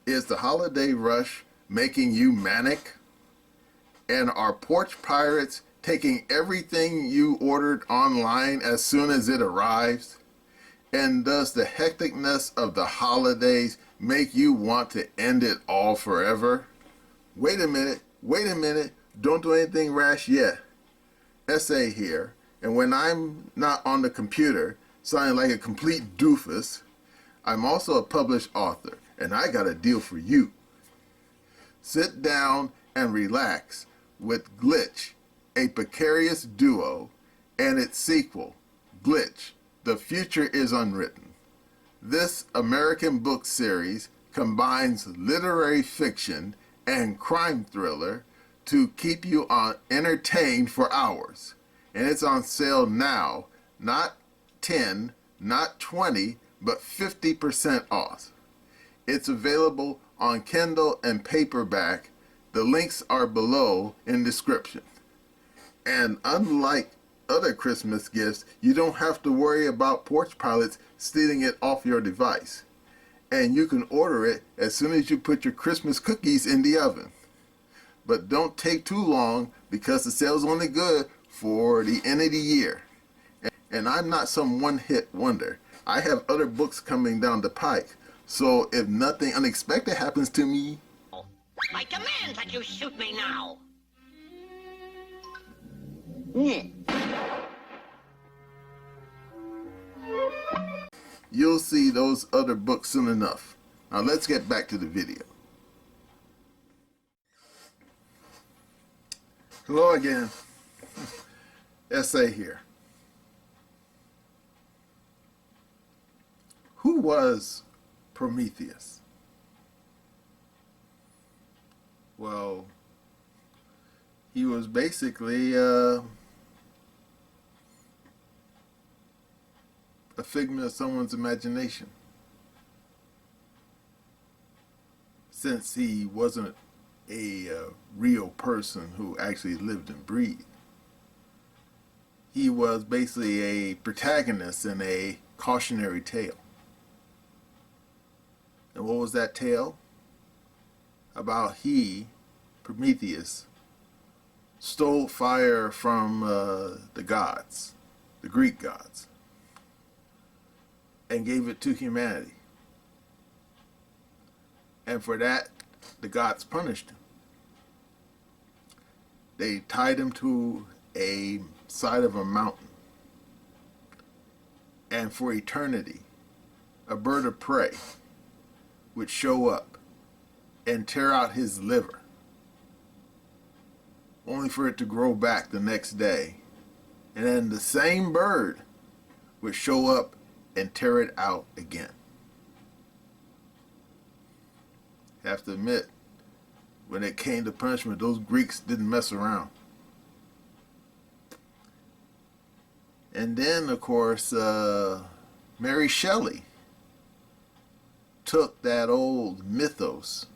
Is the holiday rush making you manic? And are porch pirates taking everything you ordered online as soon as it arrives? And does the hecticness of the holidays make you want to end it all forever? Wait a minute, don't do anything rash yet. Essay here, and when I'm not on the computer sounding like a complete doofus, I'm also a published author, and I got a deal for you. Sit down and relax with Glitch, a precarious duo, and its sequel, Glitch, The Future is Unwritten. This American book series combines literary fiction and crime thriller to keep you entertained for hours. And it's on sale now, not 10, not 20, but 50% off. It's available on Kindle and paperback. The links are below in description. And unlike other Christmas gifts, you don't have to worry about porch pilots stealing it off your device. And you can order it as soon as you put your Christmas cookies in the oven. But don't take too long, because the sale's only good for the end of the year. And I'm not some one-hit wonder. I have other books coming down the pike. So if nothing unexpected happens to me, I command that you shoot me now. you'll see those other books soon enough. Now let's get back to the video. Hello again. Essay here. Who was Prometheus? Well, he was basically a figment of someone's imagination. Since he wasn't a real person who actually lived and breathed. He was basically a protagonist in a cautionary tale. And what was that tale? About he, Prometheus, stole fire from the gods, the Greek gods, and gave it to humanity. And for that, the gods punished him. They tied him to a side of a mountain. And for eternity, a bird of prey would show up and tear out his liver, only for it to grow back the next day. And then the same bird would show up and tear it out again. Have to admit, when it came to punishment, those Greeks didn't mess around. And then, of course, Mary Shelley took that old mythos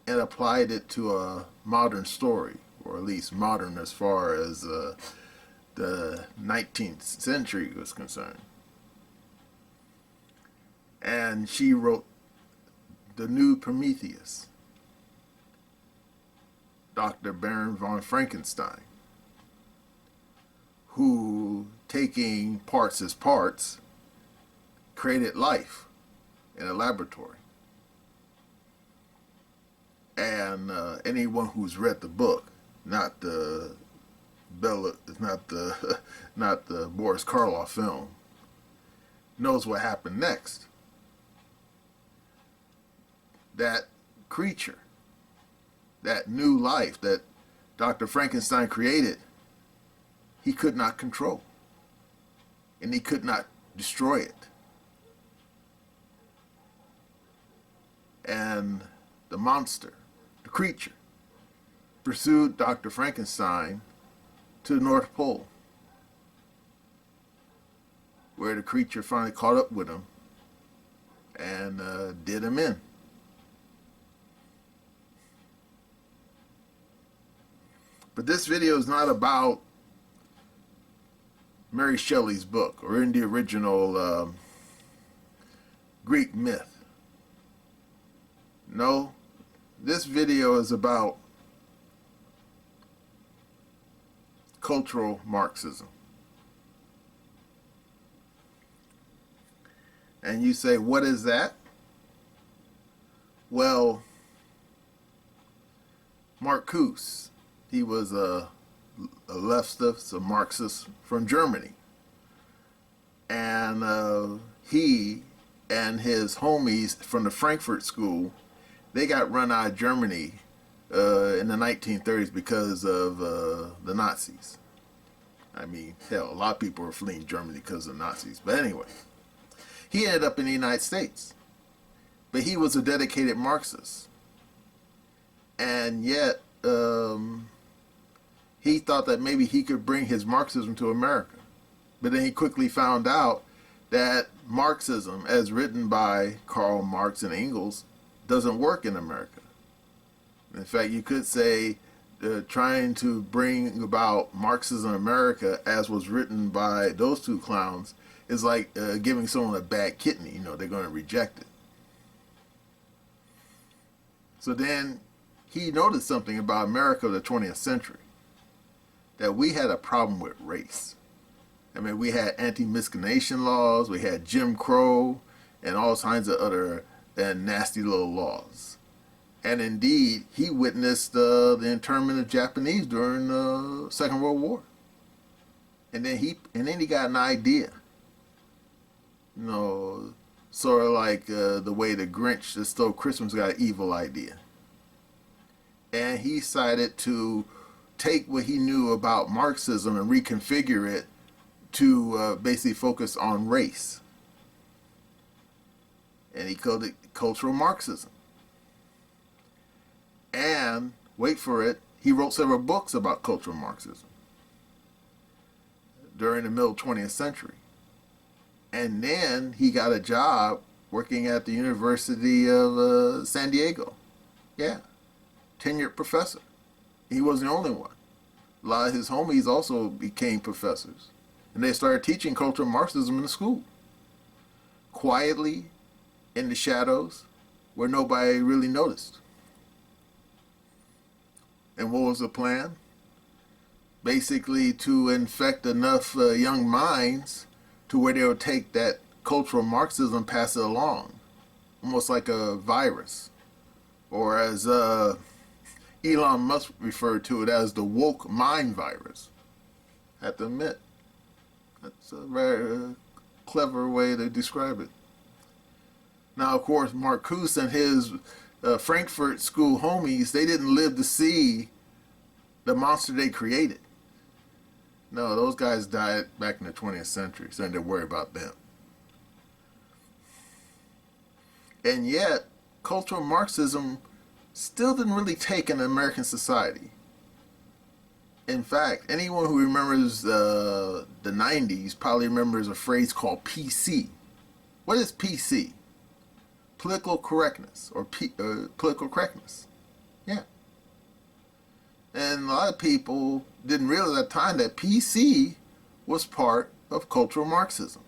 and applied it to a modern story, or at least modern as far as the 19th century was concerned. And she wrote the new Prometheus, Dr. Baron von Frankenstein, who, taking parts as parts, created life in a laboratory. And anyone who's read the book, not the not the Boris Karloff film, knows what happened next. That creature, that new life that Dr. Frankenstein created, he could not control, and he could not destroy it. And the monster, the creature, pursued Dr. Frankenstein to the North Pole, where the creature finally caught up with him and did him in. But this video is not about Mary Shelley's book or in the original Greek myth. No, this video is about cultural Marxism. And you say, what is that? Well, Marcuse, he was a leftist, a Marxist from Germany. And he and his homies from the Frankfurt School, they got run out of Germany in the 1930s because of the Nazis. I mean, hell, a lot of people were fleeing Germany because of the Nazis. But anyway, he ended up in the United States. But he was a dedicated Marxist. And yet, he thought that maybe he could bring his Marxism to America. But then he quickly found out that Marxism, as written by Karl Marx and Engels, doesn't work in America. In fact, you could say trying to bring about Marxism in America, as was written by those two clowns, is like giving someone a bad kidney. You know, they're going to reject it. So then he noticed something about America of the 20th century, that we had a problem with race. I mean, we had anti-miscegenation laws, we had Jim Crow, and all kinds of other nasty little laws. And indeed, he witnessed the internment of Japanese during the Second World War. And then he got an idea. You know, sort of like the way the Grinch that stole Christmas got an evil idea. And he decided to take what he knew about Marxism and reconfigure it to basically focus on race. And he called it cultural Marxism. And, wait for it, he wrote several books about cultural Marxism during the middle 20th century. And then he got a job working at the University of San Diego. Yeah, tenured professor. He wasn't the only one. A lot of his homies also became professors. And they started teaching cultural Marxism in the school. Quietly, in the shadows, where nobody really noticed. And what was the plan? Basically to infect enough young minds to where they would take that cultural Marxism and pass it along. Almost like a virus. Or as Elon Musk referred to it as the woke mind virus. I have to admit, that's a very clever way to describe it. Now, of course, Marcuse and his Frankfurt School homies, they didn't live to see the monster they created. No, those guys died back in the 20th century, so they didn't worry about them. And yet, cultural Marxism still didn't really take in American society. In fact, anyone who remembers the 90s probably remembers a phrase called PC. What is PC? Political correctness, or political correctness. Yeah. And a lot of people didn't realize at the time that PC was part of cultural Marxism.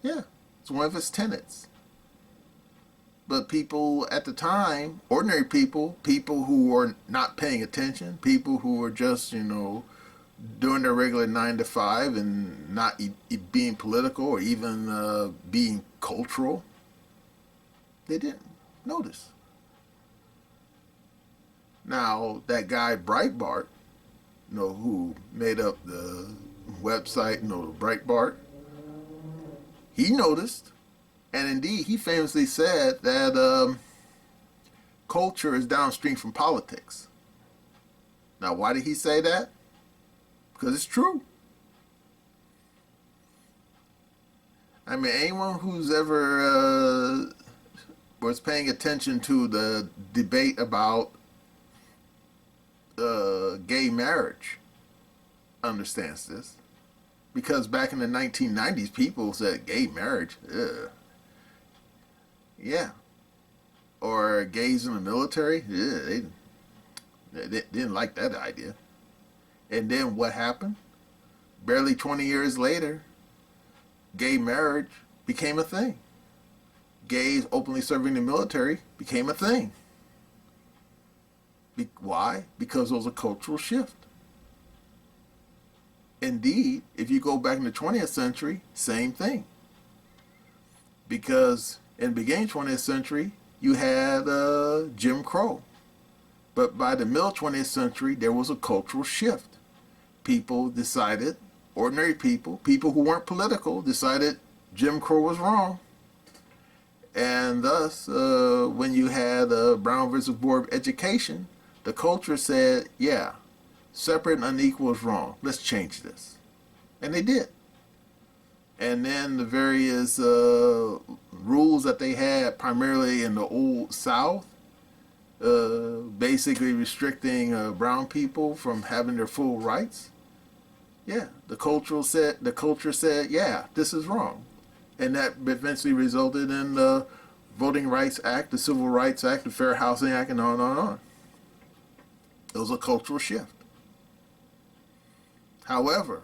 Yeah, it's one of its tenets. But people at the time, ordinary people, people who were not paying attention, people who were just, you know, doing their regular 9 to 5 and not being political or even being cultural, they didn't notice. Now, that guy Breitbart, you know, who made up the website, you know, Breitbart, he noticed. And indeed, he famously said that culture is downstream from politics. Now, why did he say that? Because it's true. I mean, anyone who's ever was paying attention to the debate about gay marriage understands this. Because back in the 1990s, people said gay marriage, ugh. Yeah. Or gays in the military, yeah, they didn't like that idea. And then what happened? Barely 20 years later, gay marriage became a thing. Gays openly serving the military became a thing. Why? Because it was a cultural shift. Indeed, if you go back in the 20th century, same thing. Because in the beginning 20th century, you had Jim Crow. But by the middle 20th century, there was a cultural shift. People decided, ordinary people who weren't political, decided Jim Crow was wrong. And thus, when you had Brown versus Board of Education, the culture said, yeah, separate and unequal is wrong. Let's change this. And they did. And then the various rules that they had, primarily in the Old South, basically restricting brown people from having their full rights. Yeah, the culture said, yeah, this is wrong. And that eventually resulted in the Voting Rights Act, the Civil Rights Act, the Fair Housing Act, and on and on and on. It was a cultural shift. However,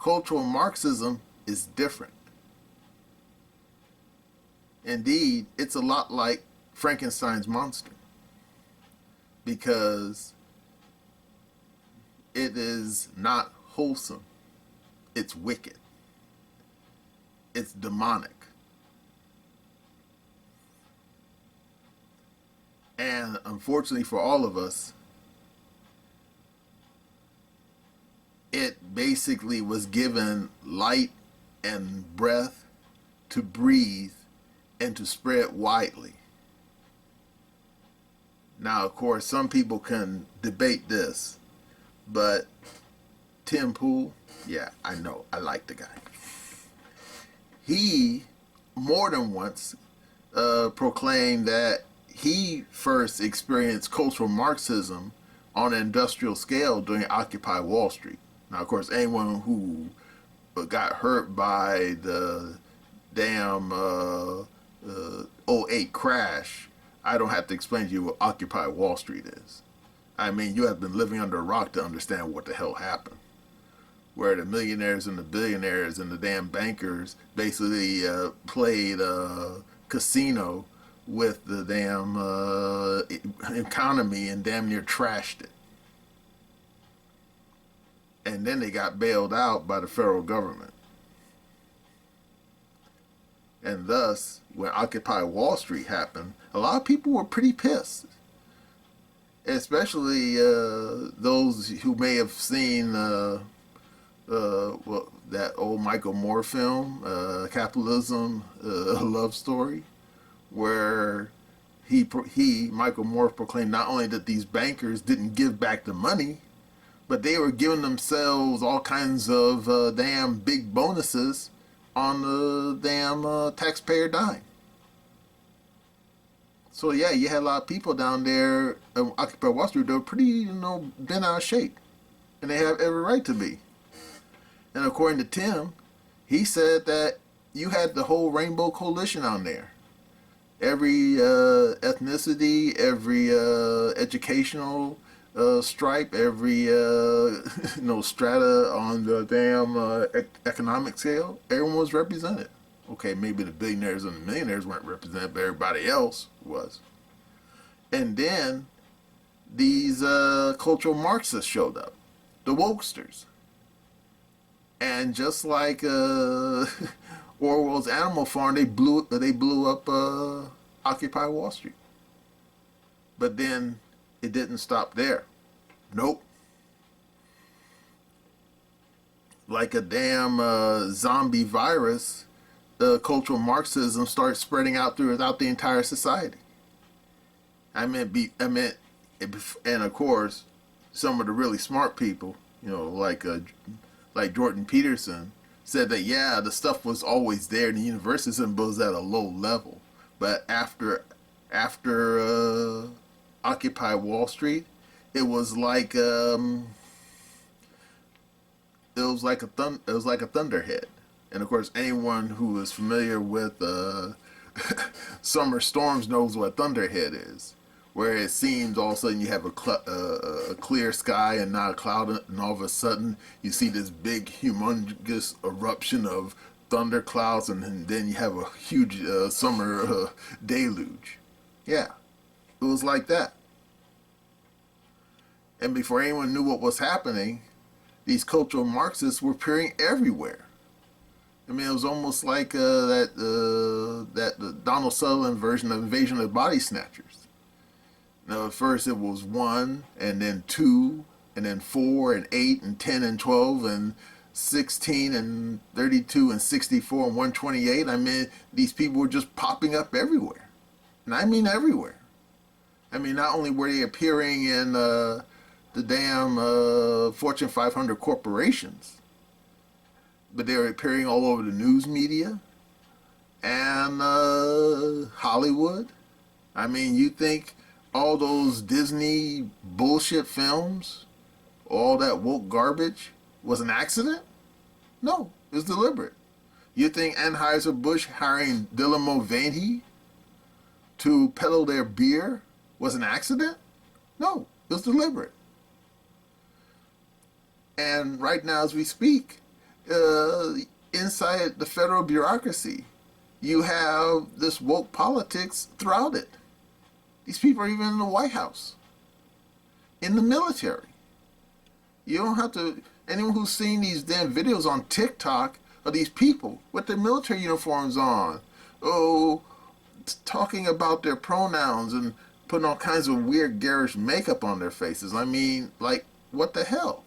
cultural Marxism is different. Indeed, it's a lot like Frankenstein's monster, because it is not wholesome. It's wicked. It's demonic. And unfortunately for all of us, it basically was given light and breath to breathe and to spread widely. Now, of course, some people can debate this, but Tim Pool, yeah, I know, I like the guy. He, more than once, proclaimed that he first experienced cultural Marxism on an industrial scale during Occupy Wall Street. Now, of course, anyone who got hurt by the damn '08 crash, I don't have to explain to you what Occupy Wall Street is. I mean, you have been living under a rock to understand what the hell happened. Where the millionaires and the billionaires and the damn bankers basically played casino with the damn economy and damn near trashed it. And then they got bailed out by the federal government. And thus, when Occupy Wall Street happened, a lot of people were pretty pissed. Especially those who may have seen that old Michael Moore film, Capitalism, A Love Story, where Michael Moore, proclaimed not only that these bankers didn't give back the money, but they were giving themselves all kinds of damn big bonuses on the damn taxpayer dime. So yeah, you had a lot of people down there Occupy Wall Street. They were pretty, bent out of shape, and they have every right to be. And according to Tim, he said that you had the whole Rainbow Coalition on there. Every ethnicity, every educational stripe, every strata on the damn economic scale, everyone was represented. Okay, maybe the billionaires and the millionaires weren't represented, but everybody else was. And then these cultural Marxists showed up, the wokesters. And just like Orwell's Animal Farm, they blew up Occupy Wall Street. But then it didn't stop there. Nope. Like a damn zombie virus, cultural Marxism starts spreading out throughout the entire society. And of course, some of the really smart people, like Jordan Peterson, said that yeah, the stuff was always there in the university, but it was at a low level. But after Occupy Wall Street, it was like a thunderhead. And of course, anyone who is familiar with summer storms knows what a thunderhead is, where it seems all of a sudden you have a clear sky and not a cloud, and all of a sudden you see this big, humongous eruption of thunder clouds, and then you have a huge summer deluge. Yeah, it was like that. And before anyone knew what was happening, these cultural Marxists were appearing everywhere. I mean, it was almost like that Donald Sutherland version of Invasion of the Body Snatchers. Now, at first it was 1, and then 2, and then 4, and 8, and 10, and 12, and 16, and 32, and 64, and 128. I mean, these people were just popping up everywhere. And I mean everywhere. I mean, not only were they appearing in the damn Fortune 500 corporations, but they were appearing all over the news media and Hollywood. I mean, you think all those Disney bullshit films, all that woke garbage was an accident? No, it was deliberate. You think Anheuser-Busch hiring Dylan Mulvaney to peddle their beer was an accident? No, it was deliberate. And right now as we speak, inside the federal bureaucracy, you have this woke politics throughout it. These people are even in the White House, in the military. You don't have to, anyone who's seen these damn videos on TikTok of these people with their military uniforms on, talking about their pronouns and putting all kinds of weird garish makeup on their faces. I mean, like, what the hell?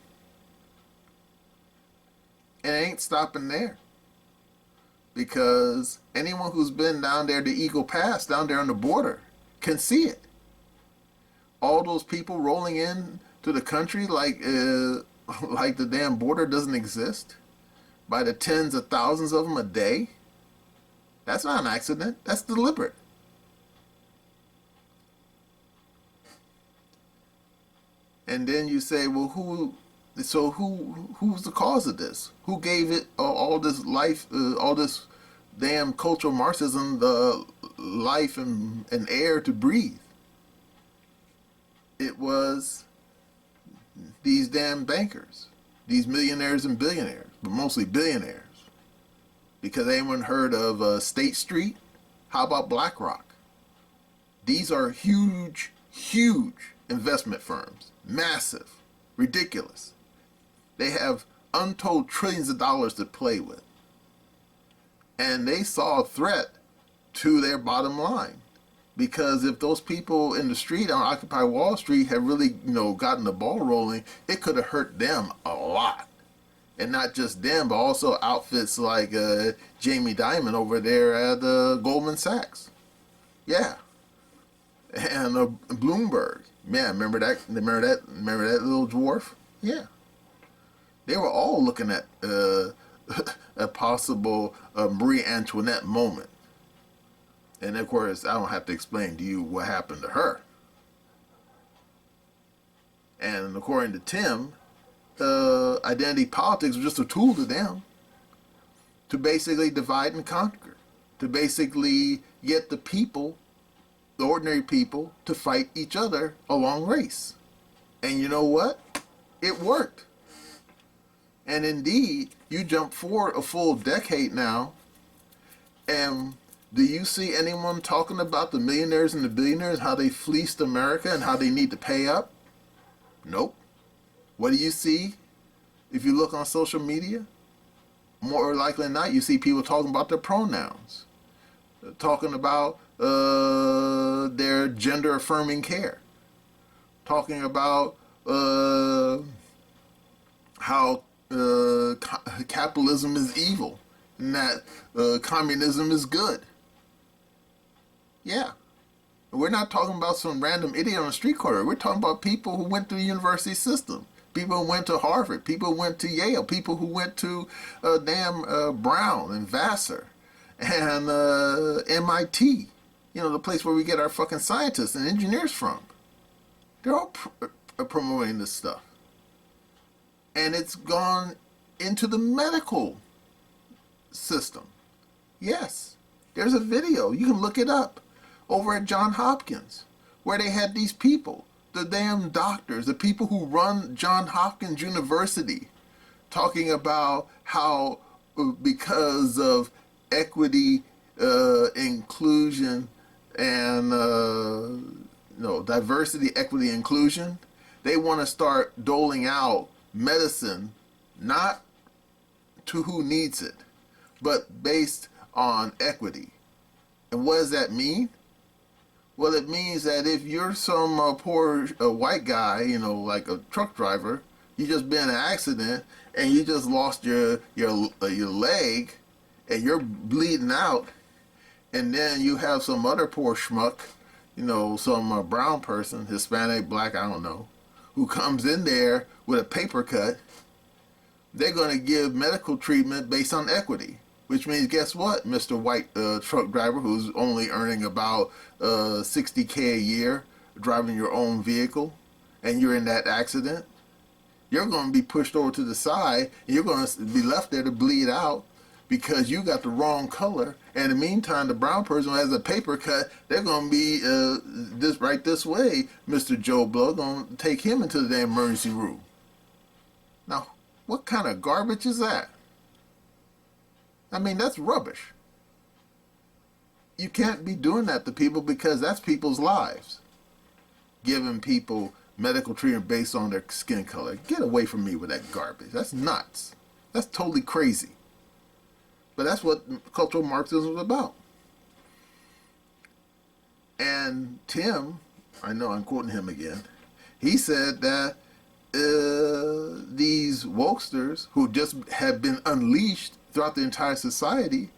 And it ain't stopping there. Because anyone who's been down there, the Eagle Pass, down there on the border, can see it. All those people rolling in to the country like the damn border doesn't exist, by the tens of thousands of them a day. That's not an accident. That's deliberate. And then you say, well, who's the cause of this? Who gave it all this life, all this damn cultural Marxism, the life and air to breathe? It was these damn bankers, these millionaires and billionaires, but mostly billionaires. Because anyone heard of State Street? How about BlackRock? These are huge, huge investment firms. Massive. Ridiculous. They have untold trillions of dollars to play with. And they saw a threat to their bottom line. Because if those people in the street on Occupy Wall Street had really, gotten the ball rolling, it could have hurt them a lot. And not just them, but also outfits like Jamie Dimon over there at Goldman Sachs. Yeah. And Bloomberg. Man, remember that little dwarf? Yeah. They were all looking at a possible Marie Antoinette moment. And of course, I don't have to explain to you what happened to her. And according to Tim, identity politics was just a tool to them to basically divide and conquer, to basically get the people, the ordinary people, to fight each other along race. And you know what? It worked. And indeed, you jump forward a full decade now, and do you see anyone talking about the millionaires and the billionaires, how they fleeced America and how they need to pay up? Nope. What do you see if you look on social media? More likely than not, you see people talking about their pronouns, talking about their gender-affirming care, talking about how capitalism is evil and that communism is good. Yeah. We're not talking about some random idiot on the street corner. We're talking about people who went through the university system. People who went to Harvard. People who went to Yale. People who went to Brown and Vassar and MIT. The place where we get our fucking scientists and engineers from. They're all promoting this stuff. And it's gone into the medical system. Yes. There's a video. You can look it up. Over at Johns Hopkins, where they had these people, the damn doctors, the people who run Johns Hopkins University, talking about how because of equity, inclusion, and diversity, equity, inclusion, They want to start doling out medicine, not to who needs it, but based on equity. And what does that mean? Well, it means that if you're some poor white guy, like a truck driver, you just been in an accident and you just lost your leg and you're bleeding out, and then you have some other poor schmuck, some brown person, Hispanic, black, I don't know, who comes in there with a paper cut, they're going to give medical treatment based on equity. Which means, guess what, Mr. White truck driver who's only earning about $60K a year, driving your own vehicle, and you're in that accident, you're going to be pushed over to the side, and you're going to be left there to bleed out because you got the wrong color. And in the meantime, the brown person who has a paper cut, they're going to be this way, Mr. Joe Blow, going to take him into the damn emergency room. Now, what kind of garbage is that? I mean, that's rubbish. You can't be doing that to people because that's people's lives. Giving people medical treatment based on their skin color. Get away from me with that garbage. That's nuts. That's totally crazy. But that's what cultural Marxism is about. And Tim, I know I'm quoting him again, he said that these wokesters who just have been unleashed throughout the entire society,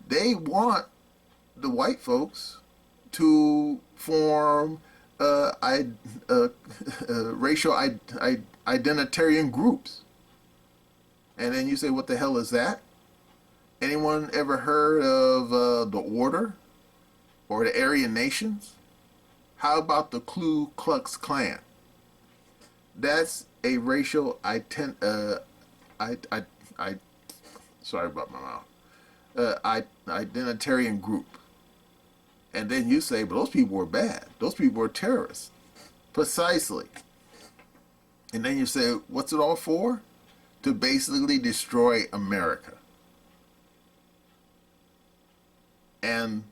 they want the white folks to form racial identitarian groups. And then you say, what the hell is that? Anyone ever heard of the Order or the Aryan Nations? How about the Ku Klux Klan? That's a racial sorry about my mouth. Identitarian group. And then you say, but those people were bad. Those people were terrorists. Precisely. And then you say, what's it all for? To basically destroy America. And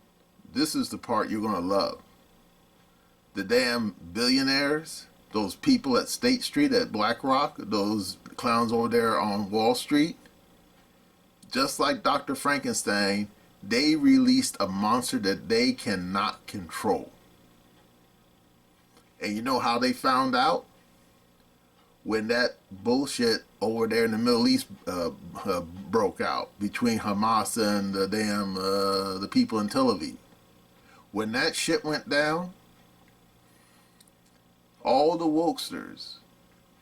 this is the part you're going to love. The damn billionaires, those people at State Street, at BlackRock, those clowns over there on Wall Street, just like Dr. Frankenstein, they released a monster that they cannot control. And you know how they found out? When that bullshit over there in the Middle East broke out between Hamas and the people in Tel Aviv. When that shit went down, all the wokesters,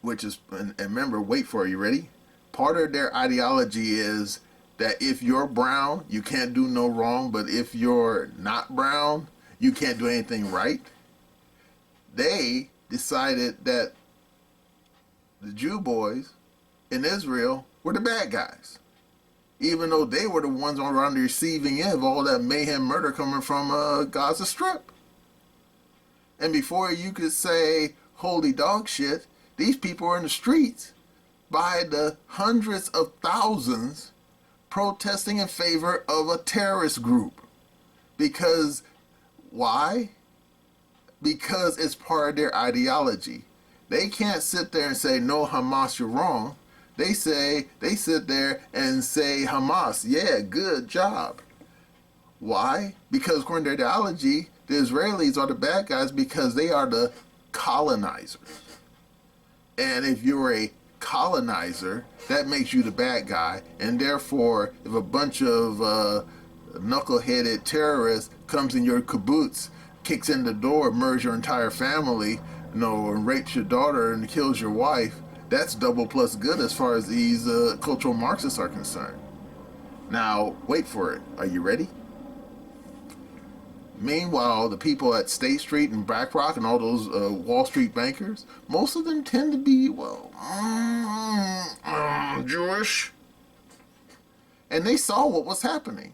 which is, and remember, wait for it, you ready? Part of their ideology is that if you're brown, you can't do no wrong, but if you're not brown, you can't do anything right. They decided that the Jew boys in Israel were the bad guys, even though they were the ones on the receiving end of all that mayhem murder coming from Gaza Strip. And before you could say holy dog shit, these people are in the streets by the hundreds of thousands protesting in favor of a terrorist group. Because, why? Because it's part of their ideology. They can't sit there and say, no, Hamas, you're wrong. They sit there and say, Hamas, yeah, good job. Why? Because according to their ideology, the Israelis are the bad guys because they are the colonizers. And if you're a colonizer, that makes you the bad guy. And therefore, if a bunch of knuckle-headed terrorists comes in your kibbutz, kicks in the door, murders your entire family, and rapes your daughter and kills your wife, that's double plus good as far as these cultural Marxists are concerned. Now, wait for it. Are you ready? Meanwhile, the people at State Street and BlackRock and all those Wall Street bankers, most of them tend to be, Jewish. And they saw what was happening.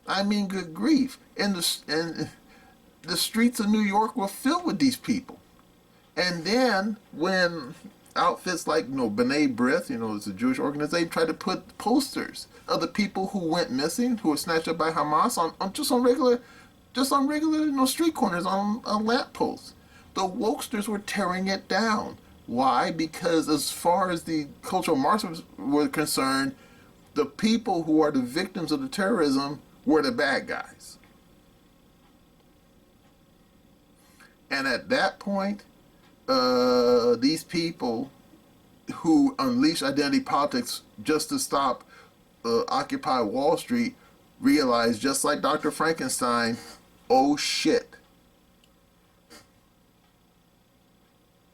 I mean, good grief. And the streets of New York were filled with these people. And then when outfits like B'nai B'rith, it's a Jewish organization, tried to put posters of the people who went missing, who were snatched up by Hamas on regular street corners, on lamp posts. The wokesters were tearing it down. Why? Because as far as the cultural Marxists were concerned, the people who are the victims of the terrorism were the bad guys. And at that point, these people who unleashed identity politics just to stop Occupy Wall Street realized, just like Dr. Frankenstein, oh shit.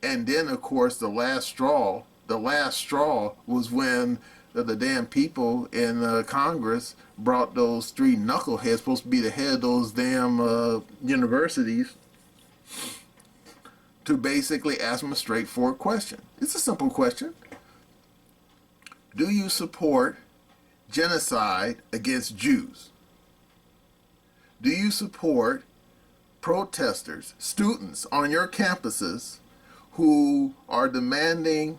And then, of course, the last straw was when the damn people in Congress brought those three knuckleheads, supposed to be the head of those damn universities, to basically ask them a straightforward question. It's a simple question. Do you support genocide against Jews? Do you support protesters, students on your campuses who are demanding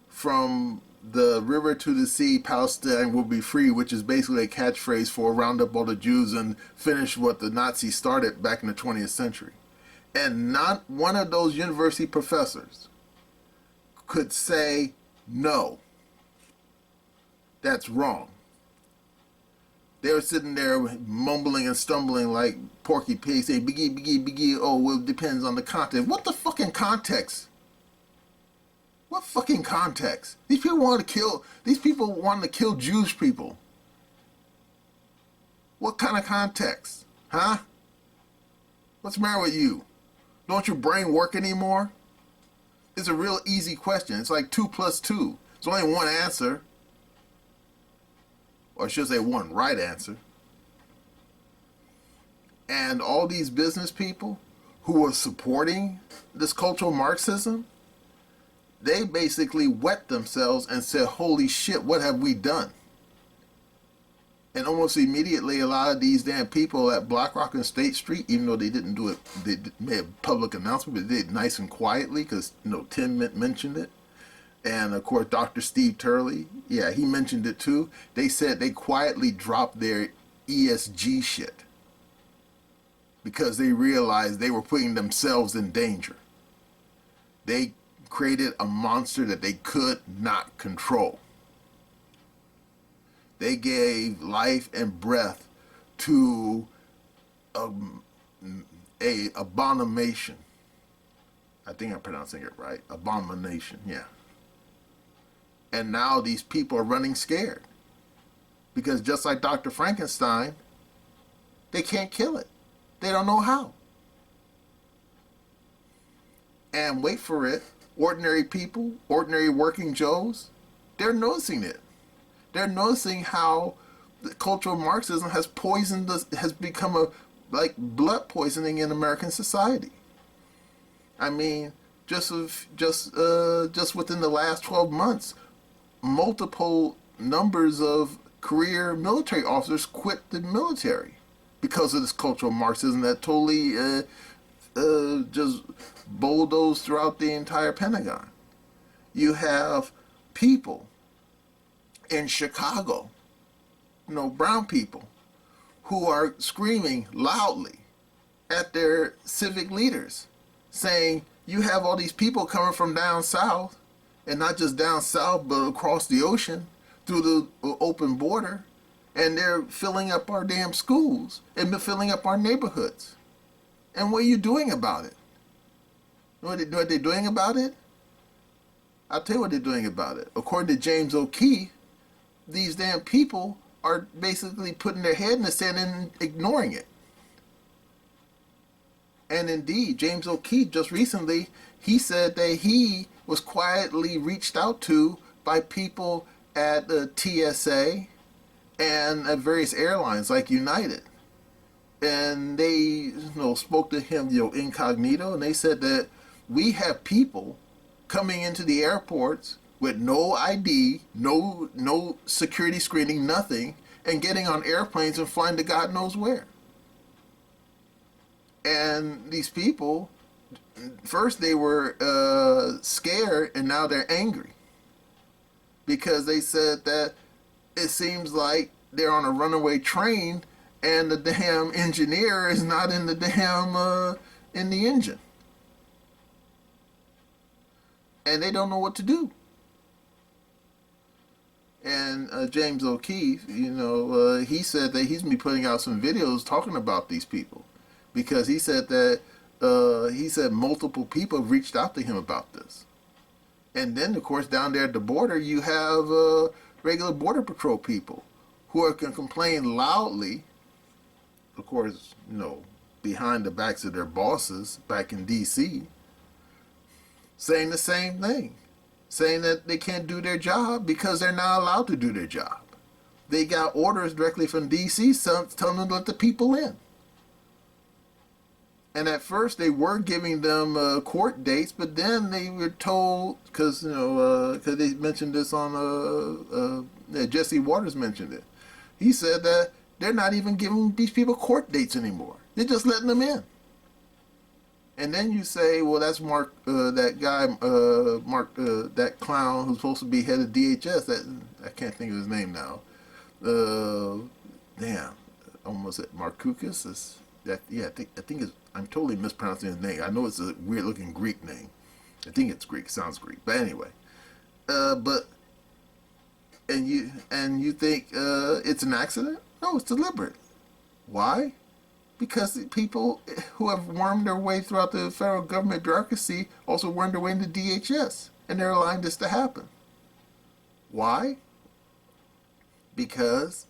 from the river to the sea, Palestine will be free, which is basically a catchphrase for round up all the Jews and finish what the Nazis started back in the 20th century? And not one of those university professors could say, no, that's wrong. They were sitting there mumbling and stumbling like Porky Pig, saying, biggie, biggie, biggie, oh, well, it depends on the context. What the fucking context? What fucking context? These people wanted to kill Jewish people. What kind of context? Huh? What's the matter with you? Don't your brain work anymore? It's a real easy question. It's like 2 + 2. It's only one answer. Or I should say one right answer. And all these business people who are supporting this cultural Marxism, they basically wet themselves and said, holy shit, what have we done? And almost immediately, a lot of these damn people at BlackRock and State Street, even though they didn't do it, they made a public announcement, but they did it nice and quietly because, Tim mentioned it. And of course, Dr. Steve Turley, yeah, he mentioned it too. They said they quietly dropped their ESG shit because they realized they were putting themselves in danger. They created a monster that they could not control. They gave life and breath to a abomination. I think I'm pronouncing it right. Abomination, yeah. And now these people are running scared. Because just like Dr. Frankenstein, they can't kill it. They don't know how. And wait for it, ordinary people, ordinary working Joes, they're noticing it. They're noticing how the cultural Marxism has has become like blood poisoning in American society. I mean, just within the last 12 months, multiple numbers of career military officers quit the military because of this cultural Marxism that totally just bulldozed throughout the entire Pentagon. You have people in Chicago, brown people, who are screaming loudly at their civic leaders, saying, you have all these people coming from down south, and not just down south, but across the ocean, through the open border, and they're filling up our damn schools, and filling up our neighborhoods. And what are you doing about it? What they're doing about it? I'll tell you what they're doing about it. According to James O'Keefe, these damn people are basically putting their head in the sand and ignoring it. And indeed, James O'Keefe just recently, he said that he was quietly reached out to by people at the TSA and at various airlines like United. And they spoke to him incognito, and they said that we have people coming into the airports with no ID, no security screening, nothing, and getting on airplanes and flying to God knows where. And these people, first they were scared, and now they're angry. Because they said that it seems like they're on a runaway train, and the damn engineer is not in the damn in the engine. And they don't know what to do. And James O'Keefe, he said that he's going to be putting out some videos talking about these people. Because he said that, multiple people have reached out to him about this. And then, of course, down there at the border, you have regular Border Patrol people who are going to complain loudly, of course, behind the backs of their bosses back in D.C., saying the same thing, saying that they can't do their job because they're not allowed to do their job. They got orders directly from D.C. telling them to let the people in. And at first they were giving them court dates, but then they were told, because they mentioned this on, Jesse Waters mentioned it. He said that they're not even giving these people court dates anymore. They're just letting them in. And then you say, well, that's Mark, that guy, that clown who's supposed to be head of DHS. I can't think of his name now. Almost at Markukis. I think it's, I'm totally mispronouncing his name. I know it's a weird looking Greek name. I think it's Greek. Sounds Greek. But anyway, and you think it's an accident? No, it's deliberate. Why? Because the people who have wormed their way throughout the federal government bureaucracy also wormed their way into DHS, and they're allowing this to happen. Why? Because,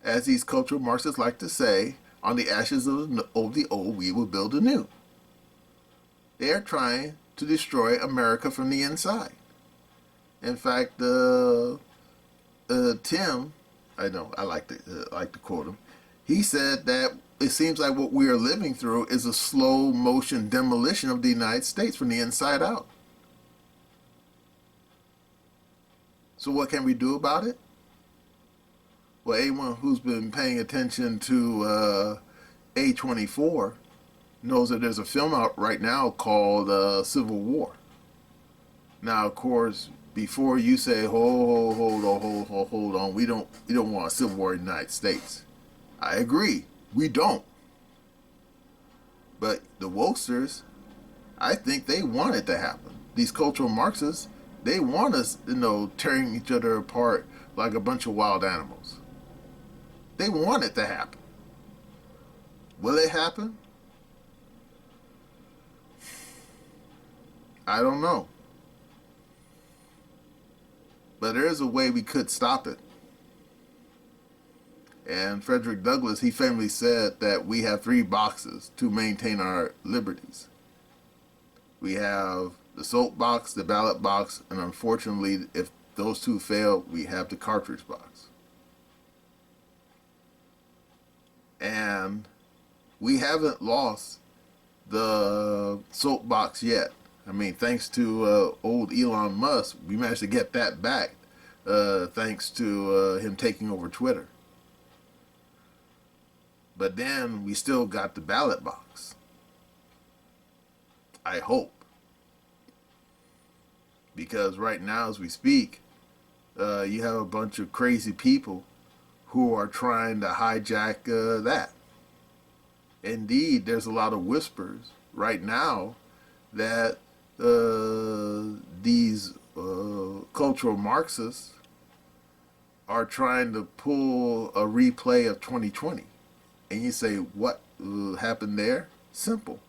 as these cultural Marxists like to say, on the ashes of the old, we will build anew. They are trying to destroy America from the inside. In fact, Tim, I know, I like to quote him. He said that it seems like what we are living through is a slow motion demolition of the United States from the inside out. So what can we do about it? Well, anyone who's been paying attention to A24 knows that there's a film out right now called Civil War. Now, of course, before you say, hold on, we don't want a civil war in the United States. I agree, we don't. But the wokesters, I think they want it to happen. These cultural Marxists, they want us, tearing each other apart like a bunch of wild animals. They want it to happen. Will it happen? I don't know. But there is a way we could stop it. And Frederick Douglass, he famously said that we have 3 boxes to maintain our liberties. We have the soap box, the ballot box, and unfortunately, if those 2 fail, we have the cartridge box. And we haven't lost the soapbox yet. I mean, thanks to old Elon Musk, we managed to get that back, thanks to him taking over Twitter. But then we still got the ballot box. I hope. Because right now, as we speak, you have a bunch of crazy people who are trying to hijack that. Indeed, there's a lot of whispers right now that these cultural Marxists are trying to pull a replay of 2020. And you say, what happened there? Simple.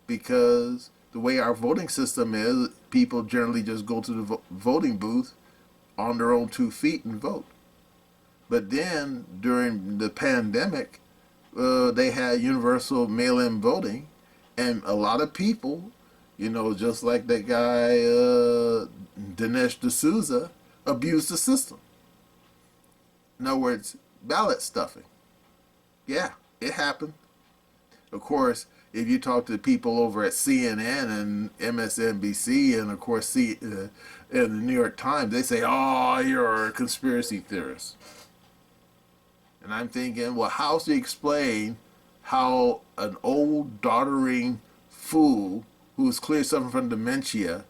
Because the way our voting system is, people generally just go to the voting booth on their own 2 feet and vote. But then, during the pandemic, they had universal mail-in voting, and a lot of people, just like that guy, Dinesh D'Souza, abused the system. In other words, ballot stuffing. Yeah, it happened. Of course, if you talk to people over at CNN and MSNBC and, of course, in the New York Times, they say, oh, you're a conspiracy theorist. And I'm thinking, well, how do you explain how an old, doddering fool who's clearly suffering from dementia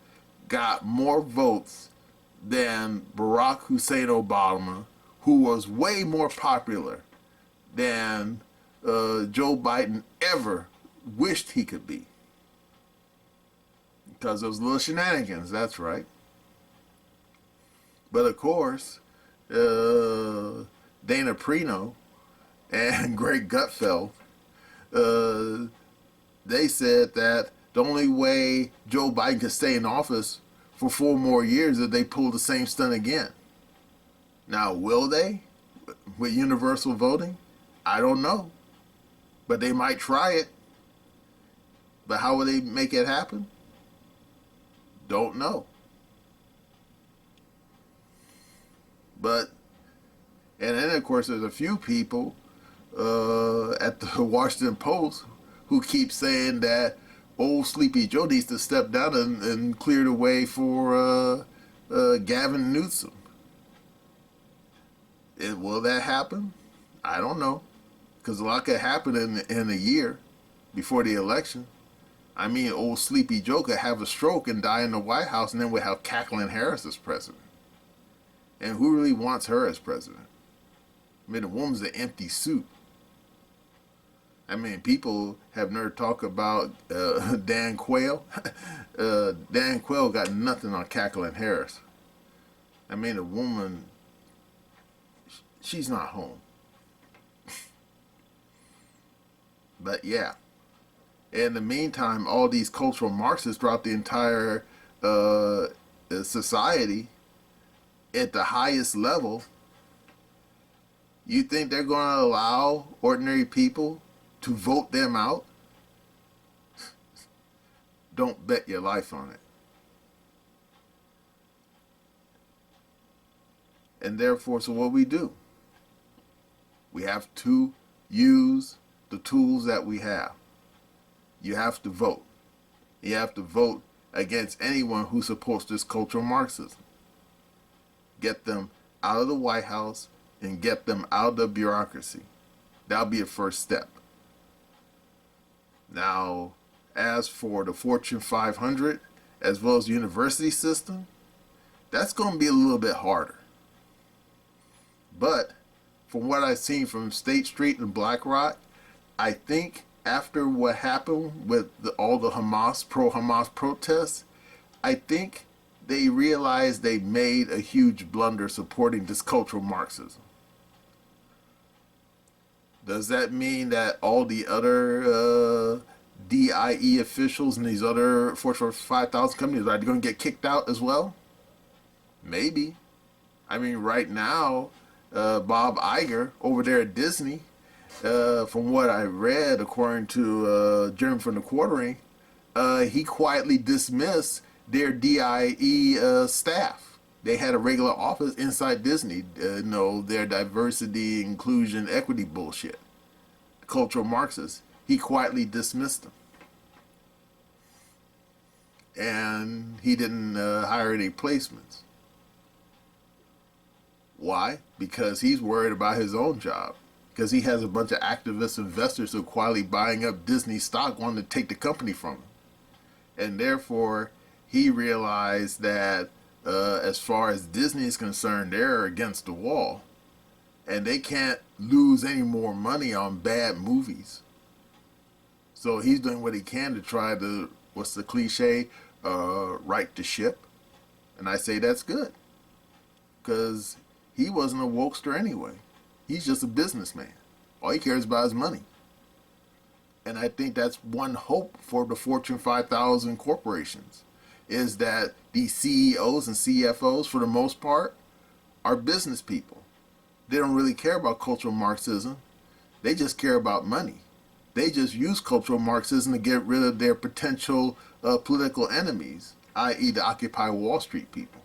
got more votes than Barack Hussein Obama, who was way more popular than Joe Biden ever wished he could be. Because those little shenanigans, that's right. But of course, Dana Perino and Greg Gutfeld, they said that the only way Joe Biden could stay in office for 4 more years is if they pull the same stunt again. Now, will they? With universal voting? I don't know. But they might try it. But how will they make it happen? Don't know. But, and then of course there's a few people at the Washington Post who keep saying that old Sleepy Joe needs to step down and clear the way for Gavin Newsom. Will that happen? I don't know. Because a lot could happen in a year before the election. I mean, old Sleepy Joe could have a stroke and die in the White House, and then we'll have Cackling Harris as president. And who really wants her as president? I mean, the woman's an empty suit. I mean, people have never talked about Dan Quayle. Dan Quayle got nothing on Cackling Harris. I mean, the woman, she's not home. But yeah. In the meantime, all these cultural Marxists throughout the entire society, at the highest level, you think they're going to allow ordinary people to vote them out? Don't bet your life on it. And therefore, so what we do? We have to use the tools that we have. You have to vote. You have to vote against anyone who supports this cultural Marxism. Get them out of the White House and get them out of the bureaucracy. That'll be a first step. Now, as for the Fortune 500, as well as the university system, that's going to be a little bit harder. But from what I've seen from State Street and BlackRock, I think after what happened with all the Hamas, pro-Hamas protests, I think they realized they made a huge blunder supporting this cultural Marxism. Does that mean that all the other DIE officials and these other Fortune 5,000 companies are going to get kicked out as well? Maybe. I mean, right now, Bob Iger over there at Disney, from what I read, according to Jeremy from the Quartering, he quietly dismissed their DIE staff. They had a regular office inside Disney, their diversity, inclusion, equity bullshit. Cultural Marxists. He quietly dismissed them. And he didn't hire any placements. Why? Because he's worried about his own job. Because he has a bunch of activist investors who are quietly buying up Disney stock, wanting to take the company from him. And therefore, he realized that as far as Disney is concerned, they're against the wall. And they can't lose any more money on bad movies. So he's doing what he can to try to, what's the cliche, right the ship. And I say that's good. Because he wasn't a wokester anyway. He's just a businessman. All he cares about is money. And I think that's one hope for the Fortune 5,000 corporations, is that these CEOs and CFOs, for the most part, are business people. They don't really care about cultural Marxism. They just care about money. They just use cultural Marxism to get rid of their potential political enemies, i.e. the Occupy Wall Street people.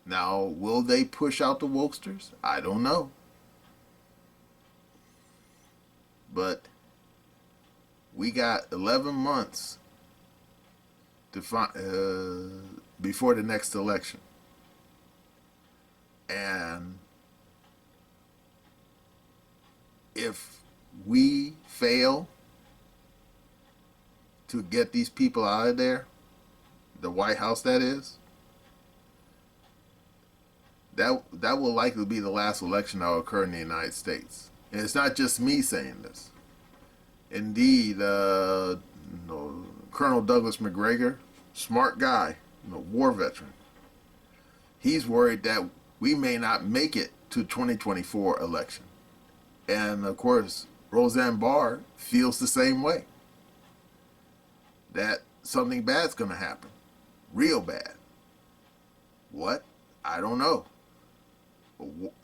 Now, will they push out the wokesters? I don't know. But we got 11 months to before the next election. And if we fail to get these people out of there, the White House that is, that will likely be the last election that will occur in the United States. And it's not just me saying this. Indeed, Colonel Douglas McGregor, smart guy, war veteran. He's worried that we may not make it to 2024 election. And of course, Roseanne Barr feels the same way. That something bad's going to happen. Real bad. What? I don't know.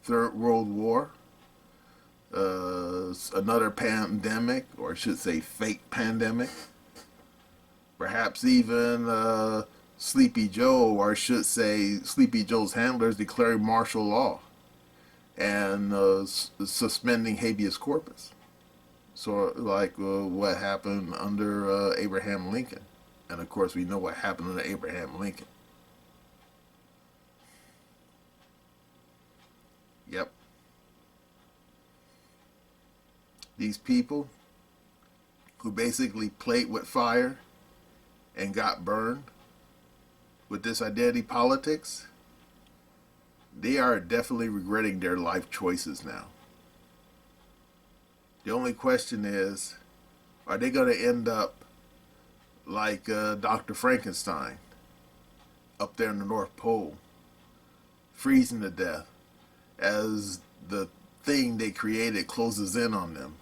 Third World War, another pandemic, or I should say fake pandemic. Perhaps even Sleepy Joe, or I should say Sleepy Joe's handlers declaring martial law and suspending habeas corpus. So like what happened under Abraham Lincoln. And of course we know what happened under Abraham Lincoln. Yep. These people who basically played with fire and got burned with this identity politics, they are definitely regretting their life choices now. The only question is, are they going to end up like Dr. Frankenstein up there in the North Pole, freezing to death as the thing they created closes in on them?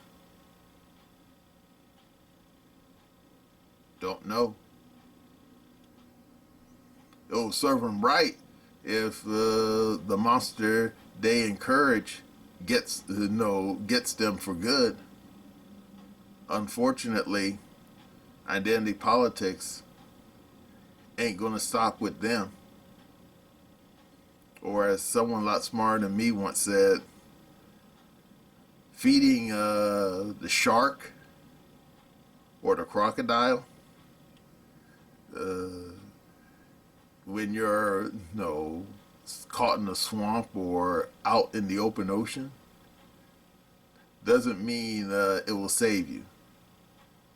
Don't know. It'll serve them right if the monster they encourage gets them for good. Unfortunately, identity politics ain't gonna stop with them. Or as someone a lot smarter than me once said, feeding the shark or the crocodile when you're caught in a swamp or out in the open ocean doesn't mean it will save you.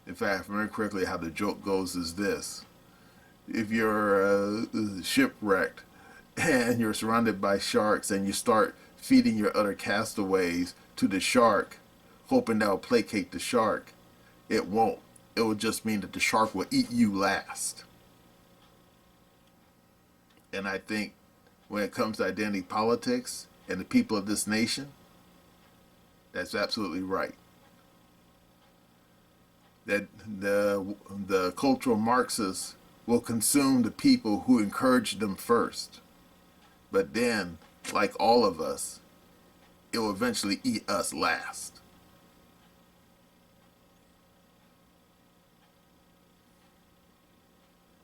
In fact, very correctly, how the joke goes is this: if you're shipwrecked and you're surrounded by sharks and you start feeding your other castaways to the shark, hoping that'll placate the shark, it won't. It will just mean that the shark will eat you last. And I think when it comes to identity politics and the people of this nation, that's absolutely right. That the cultural Marxists will consume the people who encourage them first. But then, like all of us, it will eventually eat us last.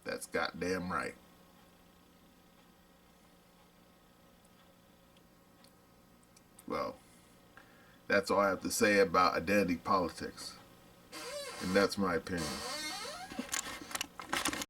That's goddamn right. Well, that's all I have to say about identity politics. And that's my opinion.